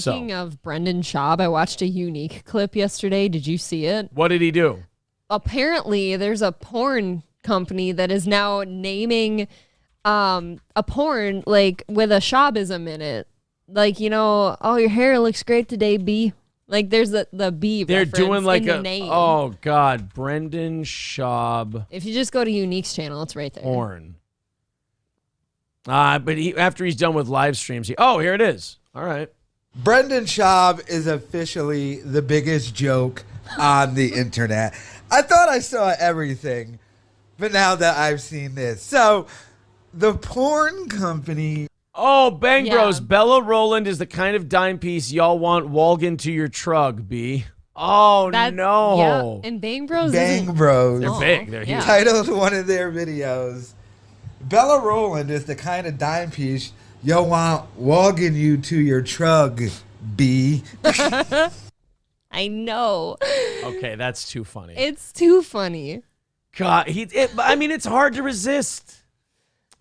Speaking of Brendan Schaub, I watched a unique clip yesterday. Did you see it? What did he do? Apparently, there's a porn company that is now naming a porn like with a Schaubism in it. Like, oh, your hair looks great today, B. Like, there's the B They're reference doing like in the name. Oh, God. Brendan Schaub. If you just go to Unique's channel, it's right there. Porn. But after he's done with live streams, here it is. All right. Brendan Schaub is officially the biggest joke on the internet. I thought I saw everything, but now that I've seen this. So, the porn company... Oh, Bang Bros. Bella Rowland is the kind of dime piece y'all want walgin to your trug, B. Oh, no. Yeah. And Bang Bros. Bang Bros. They're big. They're huge. Titled one of their videos, Bella Rowland is the kind of dime piece y'all want walgin you to your trug, B. I know. Okay, that's too funny. It's too funny. God, it's hard to resist.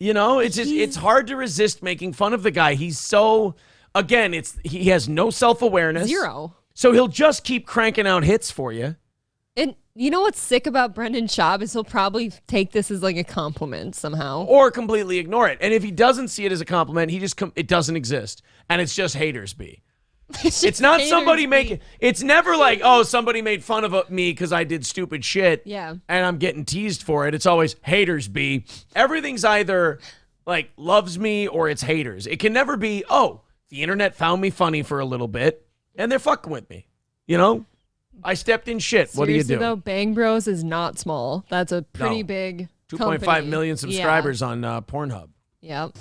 It's hard to resist making fun of the guy. He's so, again, he has no self-awareness. Zero. So he'll just keep cranking out hits for you. And you know what's sick about Brendan Schaub is he'll probably take this as like a compliment somehow. Or completely ignore it. And if he doesn't see it as a compliment, it doesn't exist. And it's just haters be. It's not somebody making, it's never like, oh, somebody made fun of me because I did stupid shit. Yeah. And I'm getting teased for it. It's always haters be. Everything's either like loves me or it's haters. It can never be, oh, the internet found me funny for a little bit and they're fucking with me. I stepped in shit. Seriously, what do you do? Though, Bang Bros is not small. That's a pretty big 2.5 million subscribers on Pornhub. Yep.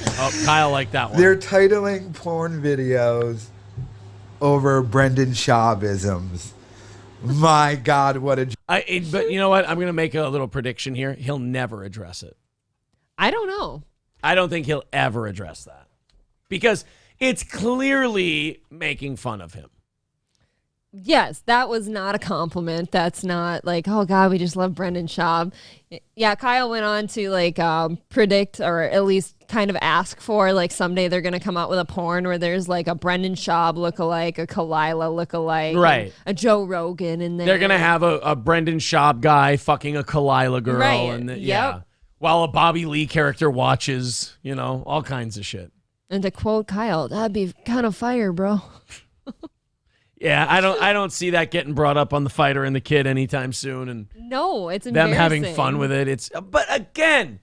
Oh, Kyle liked that one. They're titling porn videos over Brendan Schaubisms. My God, what a... But you know what? I'm going to make a little prediction here. He'll never address it. I don't know. I don't think he'll ever address that. Because it's clearly making fun of him. Yes, that was not a compliment. That's not like, oh God, we just love Brendan Schaub. Yeah, Kyle went on to like predict or at least kind of ask for like someday they're going to come out with a porn where there's like a Brendan Schaub lookalike, a Kalila lookalike, right? A Joe Rogan in there. They're going to have a Brendan Schaub guy fucking a Kalila girl. Right. And Yep. While a Bobby Lee character watches, all kinds of shit. And to quote Kyle, that'd be kind of fire, bro. Yeah, I don't see that getting brought up on The Fighter and the Kid anytime soon. And no, it's them embarrassing. having fun with it. But again,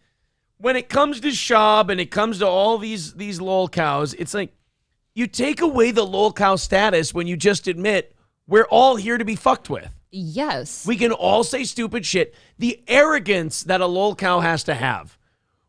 when it comes to Schaub and it comes to all these lol cows, it's like you take away the lol cow status when you just admit we're all here to be fucked with. Yes. We can all say stupid shit. The arrogance that a lol cow has to have,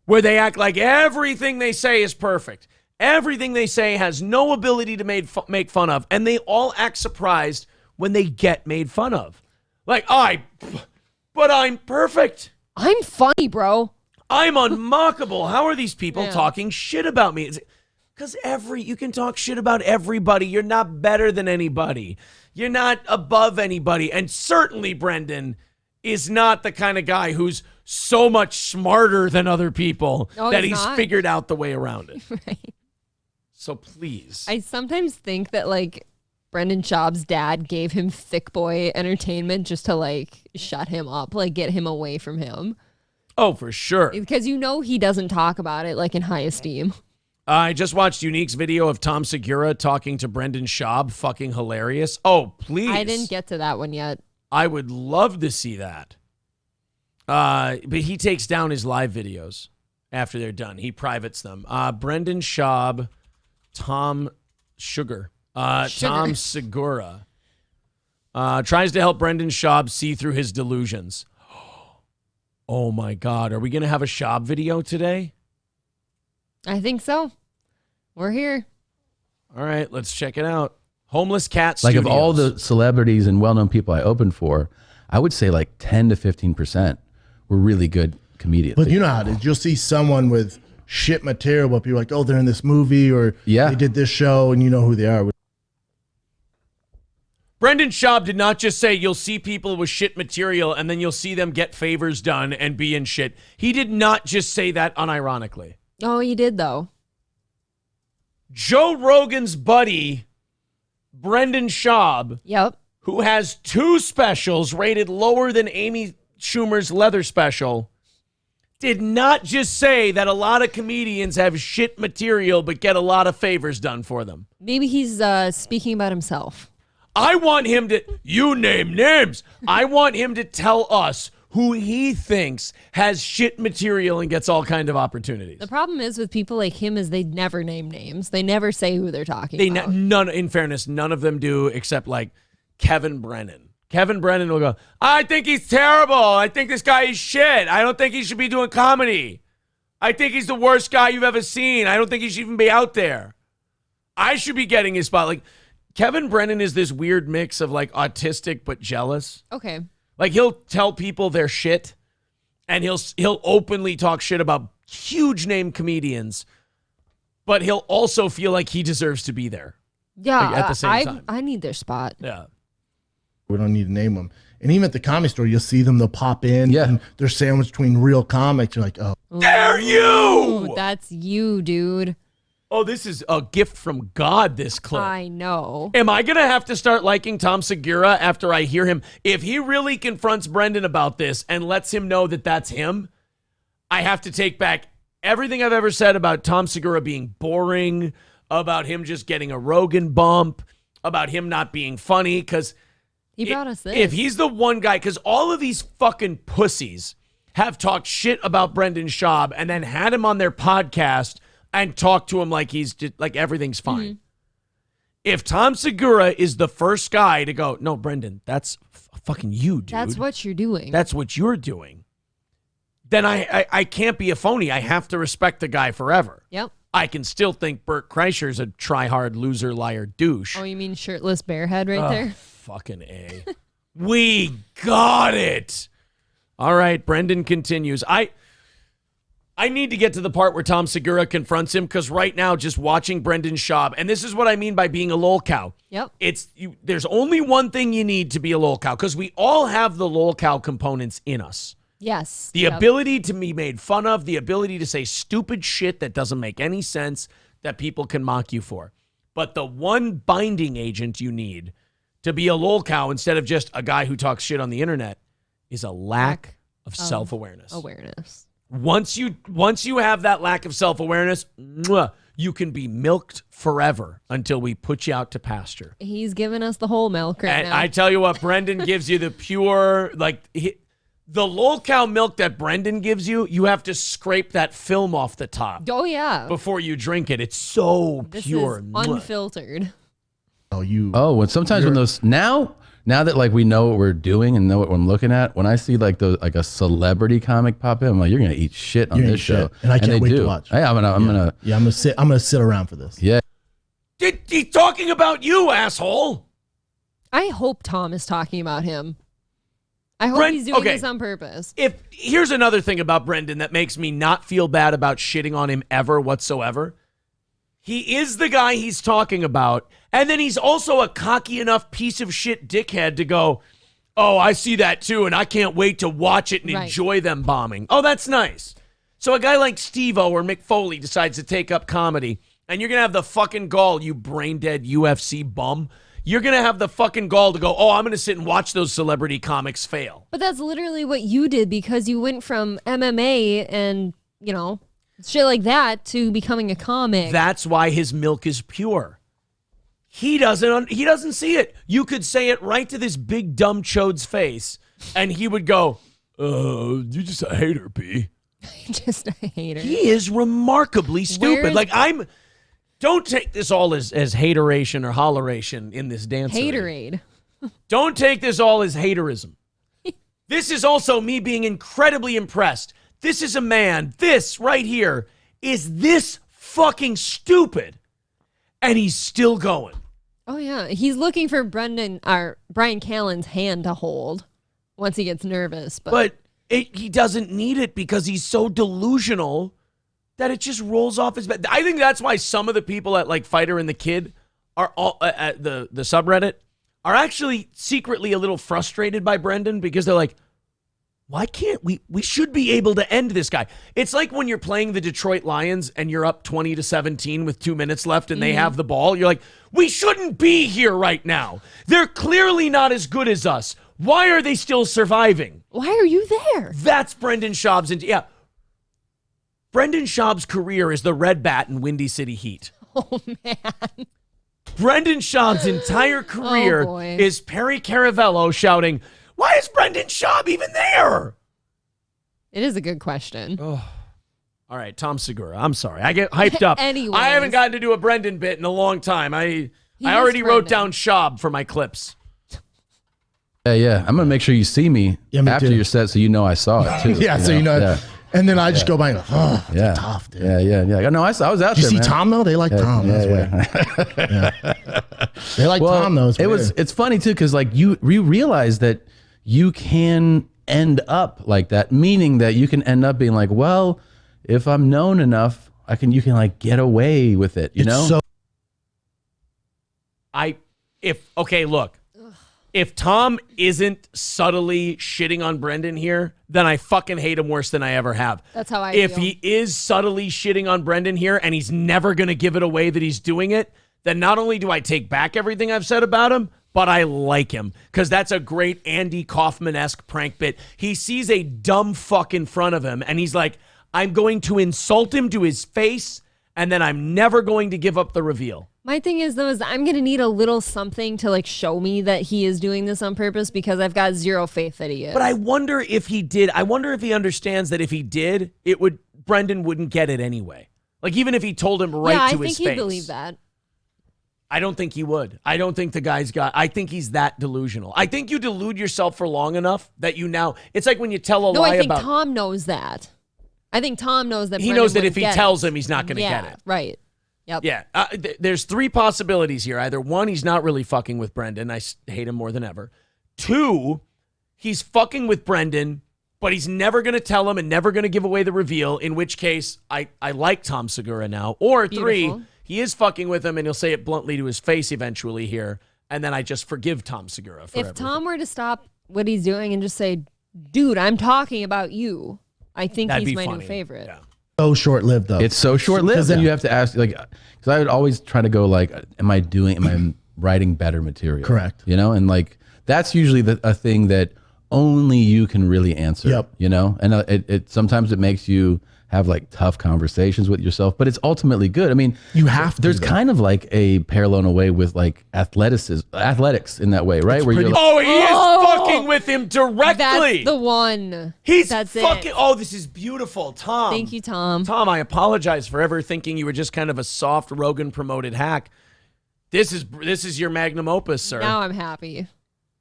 where they act like everything they say is perfect. Everything they say has no ability to make fun of, and they all act surprised when they get made fun of. Like, but I'm perfect. I'm funny, bro. I'm unmockable. How are these people talking shit about me? Because you can talk shit about everybody. You're not better than anybody. You're not above anybody. And certainly Brendan is not the kind of guy who's so much smarter than other people that he's figured out the way around it. Right. So please. I sometimes think that like Brendan Schaub's dad gave him thick boy entertainment just to like shut him up, like get him away from him. Oh, for sure. Because he doesn't talk about it like in high esteem. I just watched Unique's video of Tom Segura talking to Brendan Schaub. Fucking hilarious. Oh, please. I didn't get to that one yet. I would love to see that. But he takes down his live videos after they're done. He privates them. Brendan Schaub, Tom Segura tries to help Brendan Schaub see through his delusions. Oh my God. Are we going to have a Schaub video today? I think so. We're here. All right, let's check it out. Homeless Cat Like Studios. of all the celebrities and well-known people I opened for, I would say like 10 to 15% were really good comedians. But you know how it is. You'll see someone with shit material, but you're like, oh, they're in this movie or they did this show, and you know who they are. Brendan Schaub did not just say you'll see people with shit material and then you'll see them get favors done and be in shit. He did not just say that unironically. Oh, he did though. Joe Rogan's buddy, Brendan Schaub, Yep. who has 2 specials rated lower than Amy Schumer's leather special, did not just say that a lot of comedians have shit material but get a lot of favors done for them. Maybe he's speaking about himself. I want him to, you name names. I want him to tell us who he thinks has shit material and gets all kind of opportunities. The problem is with people like him is they never name names. They never say who they're talking about. None, in fairness, none of them do except like Kevin Brennan. Kevin Brennan will go, I think he's terrible. I think this guy is shit. I don't think he should be doing comedy. I think he's the worst guy you've ever seen. I don't think he should even be out there. I should be getting his spot. Like, Kevin Brennan is this weird mix of like autistic but jealous. Okay. Like, he'll tell people their shit, and he'll openly talk shit about huge name comedians, but he'll also feel like he deserves to be there. Yeah, like, at the same time. I need their spot. Yeah. We don't need to name them. And even at the Comedy Store, you'll see them. They'll pop in. Yeah. And they're sandwiched between real comics. You're like, oh. Dare you! Ooh, that's you, dude. Oh, this is a gift from God, this clip. I know. Am I going to have to start liking Tom Segura after I hear him? If he really confronts Brendan about this and lets him know that that's him, I have to take back everything I've ever said about Tom Segura being boring, about him just getting a Rogan bump, about him not being funny, because He brought us this. if he's the one guy, because all of these fucking pussies have talked shit about Brendan Schaub and then had him on their podcast and talked to him like he's just, like everything's fine. Mm-hmm. If Tom Segura is the first guy to go, no, Brendan, that's fucking you, dude. That's what you're doing. That's what you're doing. Then I can't be a phony. I have to respect the guy forever. Yep. I can still think Bert Kreischer's a try-hard loser, liar, douche. Oh, you mean shirtless bearhead right there? Fucking A. We got it. All right, Brendan continues. I need to get to the part where Tom Segura confronts him, because right now, just watching Brendan Schaub, and this is what I mean by being a lol cow. Yep. There's only one thing you need to be a lol cow, because we all have the lol cow components in us. Yes. The ability to be made fun of, the ability to say stupid shit that doesn't make any sense that people can mock you for. But the one binding agent you need to be a lol cow instead of just a guy who talks shit on the internet is a lack of self-awareness. Once you have that lack of self-awareness, you can be milked forever until we put you out to pasture. He's giving us the whole milk right now. I tell you what, Brendan gives you the pure, the lol cow milk that Brendan gives you, you have to scrape that film off the top. Oh, yeah. Before you drink it. It's so This pure. is unfiltered. When sometimes when those now that like we know what we're doing and know what I'm looking at, when I see like a celebrity comic pop in, I'm like, you're gonna eat shit on this show, and I can't wait to watch. Hey, I'm gonna sit around for this. Yeah. He's talking about you, asshole. I hope Tom is talking about him. I hope he's doing this on purpose. Here's another thing about Brendan that makes me not feel bad about shitting on him ever whatsoever. He is the guy he's talking about, and then he's also a cocky enough piece of shit dickhead to go, oh, I see that too, and I can't wait to watch it and enjoy them bombing. Oh, that's nice. So a guy like Steve-O or Mick Foley decides to take up comedy, and you're going to have the fucking gall, you brain-dead UFC bum. You're going to have the fucking gall to go, oh, I'm going to sit and watch those celebrity comics fail. But that's literally what you did, because you went from MMA and, shit like that to becoming a comic. That's why his milk is pure. He doesn't see it. You could say it right to this big dumb chode's face, and he would go, you're just a hater, B. Just a hater. He is remarkably stupid. Don't take this all as hateration or holleration in this dance. Haterade. Don't take this all as haterism. This is also me being incredibly impressed. This is a man, this right here, is this fucking stupid. And he's still going. Oh, yeah. He's looking for Brian Callen's hand to hold once he gets nervous. But he doesn't need it because he's so delusional that it just rolls off his back. I think that's why some of the people at like Fighter and the Kid are all at the subreddit are actually secretly a little frustrated by Brendan, because they're like, why can't we should be able to end this guy. It's like when you're playing the Detroit Lions and you're up 20-17 with 2 minutes left and they have the ball. You're like, we shouldn't be here right now. They're clearly not as good as us. Why are they still surviving? Why are you there? That's Brendan Schaub's. Brendan Schaub's career is the red bat in Windy City Heat. Oh, man. Brendan Schaub's entire career is Perry Caravello shouting, why is Brendan Schaub even there? It is a good question. Oh. All right, Tom Segura. I'm sorry. I get hyped up. Anyways. I haven't gotten to do a Brendan bit in a long time. I already wrote down Schaub for my clips. Yeah. I'm going to make sure you see me after your set so you know I saw it, too. So you know. Yeah. And then I just go by and go, oh, that's tough, dude. Yeah. No, I was out there, Did you see man. Tom, though? They like Tom. That's weird. They like Tom, though. It's funny, too, because like you realize that you can end up like that, meaning that you can end up being like, well, if I'm known enough, you can like get away with it, you know? Look, if Tom isn't subtly shitting on Brendan here, then I fucking hate him worse than I ever have. That's how I If feel. he is subtly shitting on Brendan here and he's never going to give it away that he's doing it, then not only do I take back everything I've said about him, but I like him because that's a great Andy Kaufman-esque prank bit. He sees a dumb fuck in front of him and he's like, I'm going to insult him to his face and then I'm never going to give up the reveal. My thing is, though, is I'm going to need a little something to like show me that he is doing this on purpose because I've got zero faith that he is. But I wonder if he did. I wonder if he understands that if he did, Brendan wouldn't get it anyway. Like even if he told him right to his face. I think he'd believe that. I don't think he would. I don't think the guy's I think he's that delusional. I think you delude yourself for long enough that you now, it's like when you tell a lie I think about. Tom knows that. I think Tom knows that. He knows that if he tells him, he's not going to get it. Right. Yep. Yeah. There's three possibilities here. Either one, he's not really fucking with Brendan. I hate him more than ever. Two, he's fucking with Brendan, but he's never going to tell him and never going to give away the reveal, in which case I like Tom Segura now. Or three, he is fucking with him and he'll say it bluntly to his face eventually here. And then I just forgive Tom Segura for everything. Tom were to stop what he's doing and just say, dude, I'm talking about you, I think he's my new favorite. Yeah. So short-lived, though. It's so short-lived. Then you have to ask, like, because I would always try to go, like, am I writing better material? Correct. You know, and like that's usually a thing that only you can really answer. Yep. You know, and it sometimes it makes you have like tough conversations with yourself, but it's ultimately good. I mean, you have to. There's kind of like a parallel in a way with like athletics in that way, right? Where you're like, he is fucking with him directly. That's the one. That's fucking. Oh, this is beautiful, Tom. Thank you, Tom. Tom, I apologize for ever thinking you were just kind of a soft Rogan promoted hack. This is your magnum opus, sir. Now I'm happy.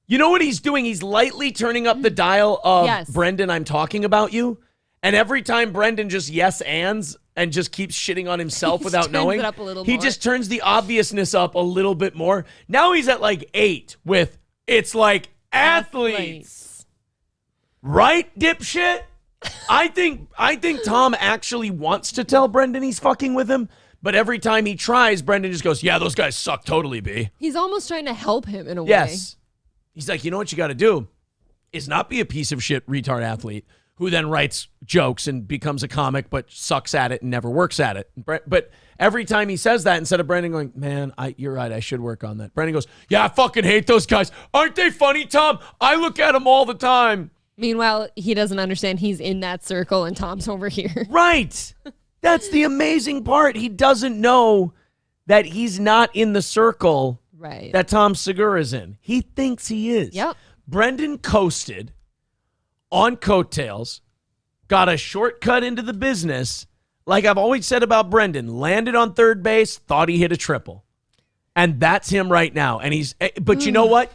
You know what he's doing? He's lightly turning up the dial of Brendan, I'm talking about you. And every time Brendan just yes-ands and just keeps shitting on himself without knowing, he just turns the obviousness up a little bit more. Now he's at like 8 with, it's like athletes. Right, dipshit? I think Tom actually wants to tell Brendan he's fucking with him, but every time he tries, Brendan just goes, yeah, those guys suck totally, B. He's almost trying to help him in a way. Yes. He's like, you know what you got to do is not be a piece of shit retard athlete who then writes jokes and becomes a comic but sucks at it and never works at it. But every time he says that, instead of Brendan going, man, you're right, I should work on that, Brendan goes, yeah, I fucking hate those guys. Aren't they funny, Tom? I look at them all the time. Meanwhile, he doesn't understand he's in that circle and Tom's over here. Right. That's the amazing part. He doesn't know that he's not in the circle that Tom Segura is in. He thinks he is. Yep. Brendan coasted on coattails, got a shortcut into the business. Like I've always said about Brendan, landed on third base, thought he hit a triple. And that's him right now. And but you know what?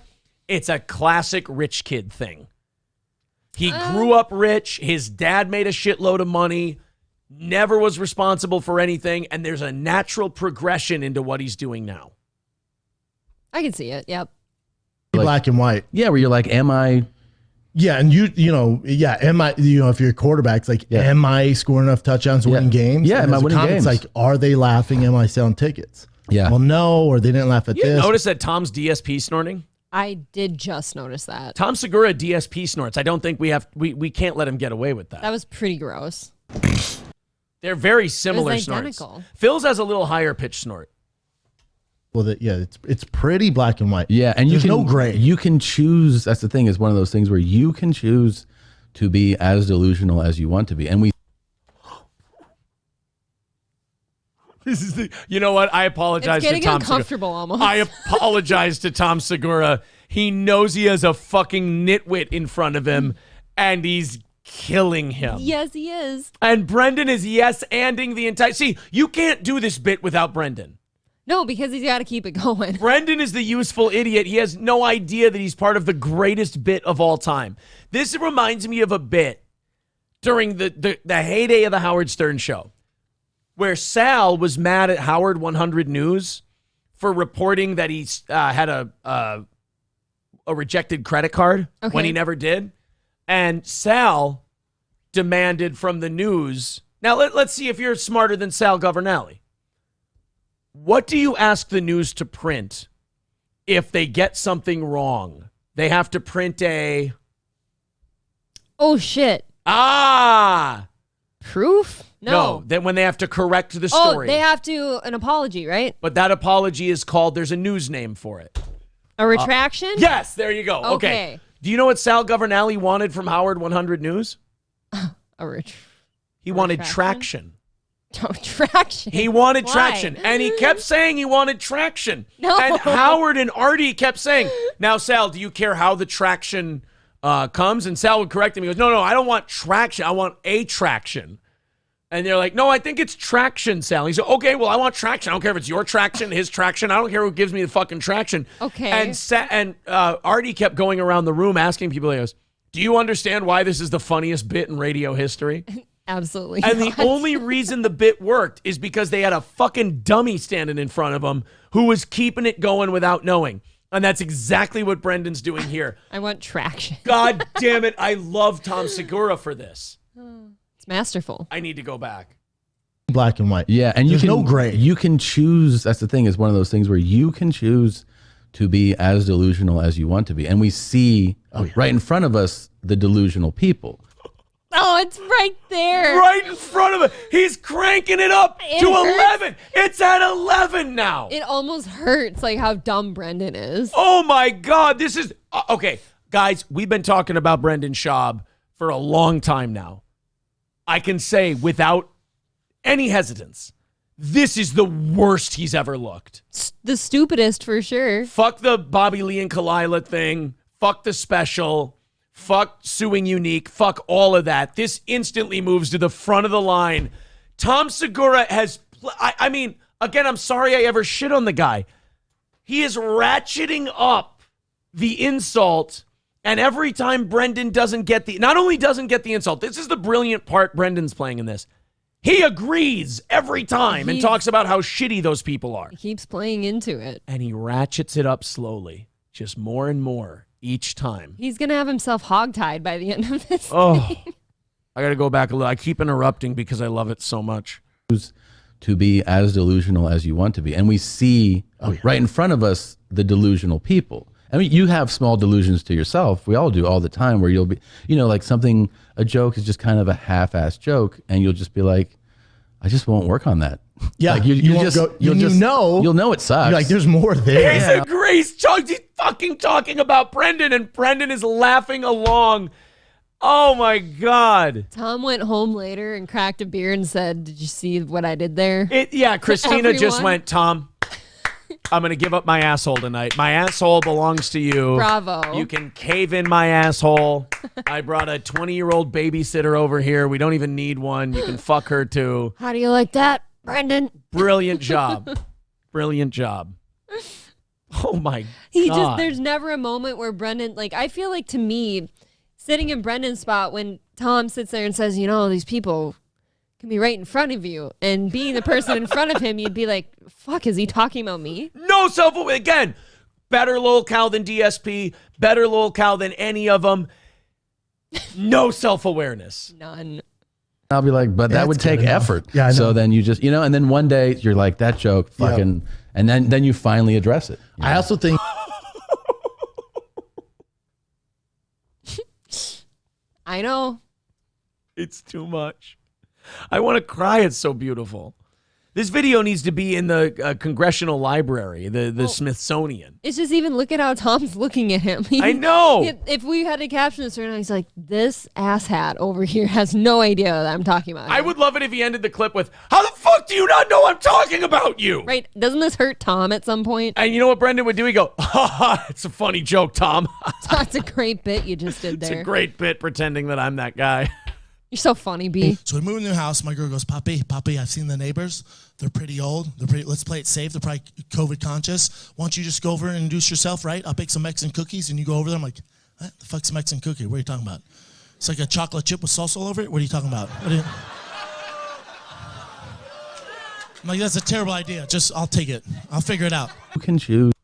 It's a classic rich kid thing. He grew up rich. His dad made a shitload of money, never was responsible for anything. And there's a natural progression into what he's doing now. I can see it. Yep. Like, black and white. Yeah. Where you're like, am I? Yeah, and am I, if you're a quarterback, it's like, am I scoring enough touchdowns to win games? Yeah, am I winning games? It's like, are they laughing? Am I selling tickets? Yeah. Well, no, or they didn't laugh at this. Notice that Tom's DSP snorting? I did just notice that. Tom Segura DSP snorts. I don't think we can't let him get away with that. That was pretty gross. They're very similar It was snorts. identical. Phil's has a little higher pitch snort. Well, it's pretty black and white. Yeah, and there's no gray. You can choose. That's the thing. It's one of those things where you can choose to be as delusional as you want to be, and we. This is you know what? I apologize It's getting to Tom uncomfortable Segura. almost. I apologize to Tom Segura. He knows he has a fucking nitwit in front of him, and he's killing him. Yes, he is. And Brendan is yes-anding the entire... See, you can't do this bit without Brendan. No, because he's got to keep it going. Brendan is the useful idiot. He has no idea that he's part of the greatest bit of all time. This reminds me of a bit during the heyday of the Howard Stern show, where Sal was mad at Howard 100 News for reporting that he had a rejected credit card when he never did. And Sal demanded from the news. Now, let's see if you're smarter than Sal Governale. What do you ask the news to print if they get something wrong? They have to print a... Oh, shit. Proof? No. Then when they have to correct the story. Oh, they have to, an apology, right? But that apology is called, there's a news name for it. A retraction? Yes, there you go. Okay. Do you know what Sal Governale wanted from Howard 100 News? He wanted traction. Oh, traction. He wanted Why? traction. And he kept saying he wanted traction. No. And Howard and Artie kept saying, now, Sal, do you care how the traction comes? And Sal would correct him. He goes, no, I don't want traction. I want a traction. And they're like, no, I think it's traction, Sal. He said, okay, well, I want traction. I don't care if it's your traction, his traction. I don't care who gives me the fucking traction. Okay. And Artie kept going around the room asking people, he goes, do you understand why this is the funniest bit in radio history? Absolutely And not. the only reason the bit worked is because they had a fucking dummy standing in front of them who was keeping it going without knowing. And that's exactly what Brendan's doing here. I want traction. God damn it. I love Tom Segura for this. It's masterful. I need to go back. Black and white. Yeah, and there's no gray. You can choose. That's the thing. It's one of those things where you can choose to be as delusional as you want to be, and we see right in front of us the delusional people. Oh, it's right there. Right in front of it. He's cranking it up to 11. It's at 11 now. It almost hurts, like how dumb Brendan is. Oh my God. This is okay, guys. We've been talking about Brendan Schaub for a long time now. I can say without any hesitance, this is the worst he's ever looked. The stupidest for sure. Fuck the Bobby Lee and Kalila thing. Fuck the special. Fuck suing Unique. Fuck all of that. This instantly moves to the front of the line. Tom Segura has, I mean, again, I'm sorry I ever shit on the guy. He is ratcheting up the insult. And every time Brendan doesn't get not only doesn't get the insult, this is the brilliant part Brendan's playing in this. He agrees every time and talks about how shitty those people are. He keeps playing into it. And he ratchets it up slowly, just more and more each time. He's going to have himself hogtied by the end of this thing. I got to go back a little. I keep interrupting because I love it so much. To be as delusional as you want to be. And we see right in front of us the delusional people. I mean, you have small delusions to yourself. We all do all the time where you'll be, like a joke is just kind of a half-assed joke. And you'll just be like, I just won't work on that. Yeah. Like you'll know it sucks. You're like, there's more there. He's a Grace Chugs. He's fucking talking about Brendan and Brendan is laughing along. Oh my God. Tom went home later and cracked a beer and said, did you see what I did there? Christina just went, Tom, I'm going to give up my asshole tonight. My asshole belongs to you. Bravo. You can cave in my asshole. I brought a 20-year-old babysitter over here. We don't even need one. You can fuck her too. How do you like that, Brendan? Brilliant job. Brilliant job. Oh my God. There's never a moment where Brendan, I feel like to me, sitting in Brendan's spot when Tom sits there and says, these people can be right in front of you, and being the person in front of him, you'd be like, fuck, is he talking about me? No self-awareness. Again, better lol-cow than DSP, better lol-cow than any of them. No self-awareness. None. I'll be like, but that would take effort. Yeah, I know. So then you just, and then one day you're like, that joke fucking, and then you finally address it. I also think I know. It's too much. I want to cry. It's so beautiful. This video needs to be in the Congressional Library, the Smithsonian. It's just even look at how Tom's looking at him. I know. If we had to caption this right now, he's like, this asshat over here has no idea that I'm talking about him. I would love it if he ended the clip with, how the fuck do you not know I'm talking about you? Right. Doesn't this hurt Tom at some point? And you know what Brendan would do? He'd go, ha ha, it's a funny joke, Tom. That's a great bit you just did there. It's a great bit pretending that I'm that guy. You're so funny, B. So we move in the house. My girl goes, Papi, I've seen the neighbors. They're pretty old. Let's play it safe. They're probably COVID conscious. Why don't you just go over and introduce yourself, right? I'll bake some Mexican cookies, and you go over there. I'm like, what the fuck's a Mexican cookie? What are you talking about? It's like a chocolate chip with salsa all over it? What are you talking about? I'm like, that's a terrible idea. I'll take it. I'll figure it out. You can choose.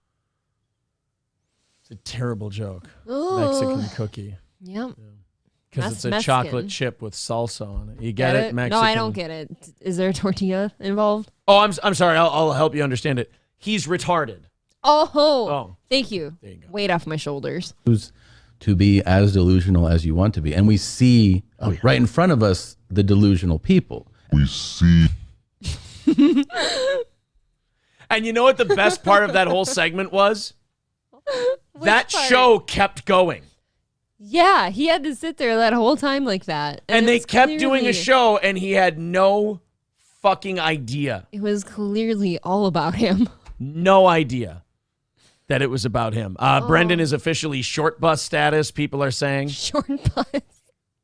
It's a terrible joke. Ooh. Mexican cookie. Yep. Because it's a Mexican. chocolate chip with salsa on it. You get it? Mexican. No, I don't get it. Is there a tortilla involved? Oh, I'm sorry. I'll help you understand it. He's retarded. Oh. Thank you. There you go. Weight off my shoulders. To be as delusional as you want to be. And we see right in front of us the delusional people. We see. And you know what the best part of that whole segment was? That part? show kept going. Yeah, he had to sit there that whole time like that. And they kept doing a clearly- show, and he had no fucking idea. It was clearly all about him. No idea that it was about him. Brendan is officially short bus status, people are saying. Short bus.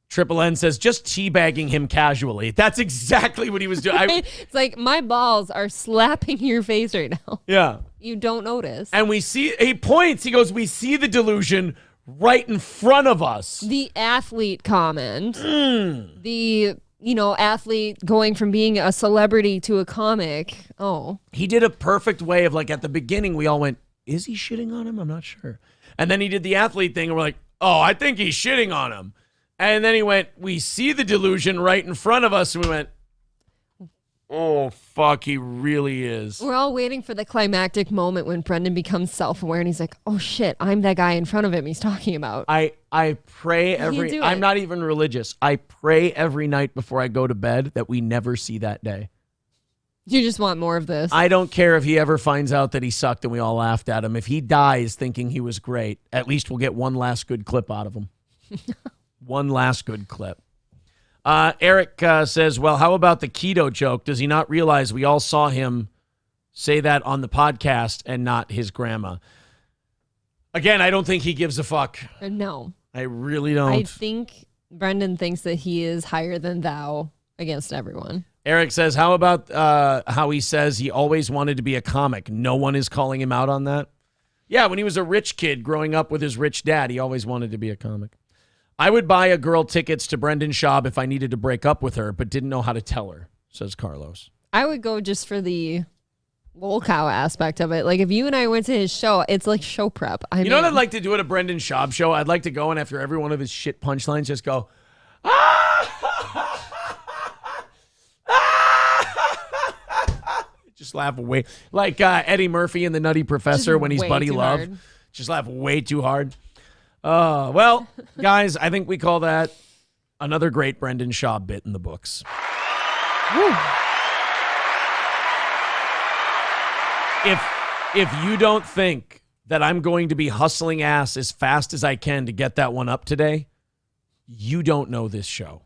Triple N says, just teabagging him casually. That's exactly what he was doing. It's like, my balls are slapping your face right now. Yeah. You don't notice. And he points, he goes, we see the delusion right in front of us. The athlete comment. The, athlete going from being a celebrity to a comic. Oh. He did a perfect way of, like, at the beginning, we all went, is he shitting on him? I'm not sure. And then he did the athlete thing, and we're like, oh, I think he's shitting on him. And then he went, we see the delusion right in front of us, and we went, oh, fuck, he really is. We're all waiting for the climactic moment when Brendan becomes self-aware and he's like, oh shit, I'm that guy in front of him he's talking about. I pray do it. I'm not even religious. I pray every night before I go to bed that we never see that day. You just want more of this. I don't care if he ever finds out that he sucked and we all laughed at him. If he dies thinking he was great, at least we'll get one last good clip out of him. One last good clip. Eric says, well, how about the keto joke? Does he not realize we all saw him say that on the podcast and not his grandma? Again, I don't think he gives a fuck. No. I really don't. I think Brendan thinks that he is higher than thou against everyone. Eric says, how about how he says he always wanted to be a comic? No one is calling him out on that? Yeah, when he was a rich kid growing up with his rich dad, he always wanted to be a comic. I would buy a girl tickets to Brendan Schaub if I needed to break up with her, but didn't know how to tell her, says Carlos. I would go just for the lol cow aspect of it. Like, if you and I went to his show, it's like show prep. You know what I'd like to do at a Brendan Schaub show? I'd like to go and after every one of his shit punchlines, just go, just laugh away. Like Eddie Murphy in The Nutty Professor Just when he's way Buddy too Love. hard. Just laugh way too hard. Well, guys, I think we call that another great Brendan Schaub bit in the books. If you don't think that I'm going to be hustling ass as fast as I can to get that one up today, you don't know this show.